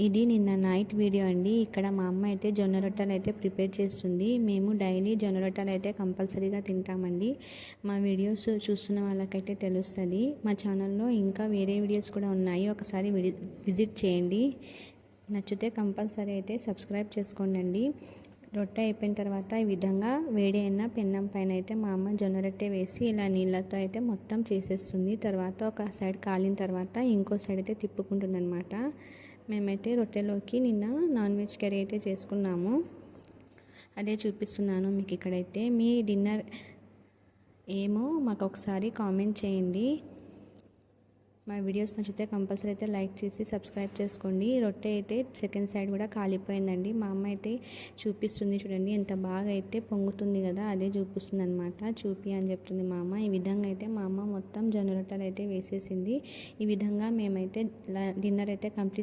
ఇది నిన్న night video అండి. ఇక్కడ మా అమ్మ అయితే జొన్న రొట్టెలు అయితే ప్రిపేర్ చేస్తుంది. మేము డైలీ జొన్న రొట్టెలు అయితే కంపల్సరీగా తింటామండి. మా వీడియోస్ చూస్తున్న వాళ్ళకైతే తెలుస్తుంది. మా ఛానల్లో ఇంకా వేరే వీడియోస్ కూడా ఉన్నాయి, ఒకసారి విజిట్ చేయండి. నచ్చితే కంపల్సరీ అయితే సబ్స్క్రైబ్ చేసుకోండి. రొట్టె అయిపోయిన తర్వాత ఈ విధంగా వేడి అయిన పెన్నం పైన అయితే మా అమ్మ జొన్న రొట్టె వేసి ఇలా నీళ్ళతో అయితే మొత్తం చేసేస్తుంది. తర్వాత ఒక సైడ్ కాలిన తర్వాత ఇంకో సైడ్ అయితే తిప్పుకుంటుంది అనమాట. మేమైతే రొట్టెలోకి నిన్న నాన్ వెజ్ కర్రీ అయితే చేసుకున్నాము, అదే చూపిస్తున్నాను మీకు. ఇక్కడైతే మీ డిన్నర్ ఏమో మాకు ఒకసారి కామెంట్ చేయండి. మా వీడియోస్ నచ్చితే కంపల్సరీ అయితే లైక్ చేసి సబ్స్క్రైబ్ చేసుకోండి. రొట్టె అయితే సెకండ్ సైడ్ కూడా కాలిపోయిందండి. మా అమ్మ అయితే చూపిస్తుంది చూడండి, ఎంత బాగా అయితే పొంగుతుంది కదా, అదే చూపిస్తుంది అనమాట. చూపి అని చెప్తుంది మా అమ్మ. ఈ విధంగా అయితే మా అమ్మ మొత్తం జొన్న రొట్టెలు అయితే వేసేసింది. ఈ విధంగా మేమైతే డిన్నర్ అయితే కంప్లీట్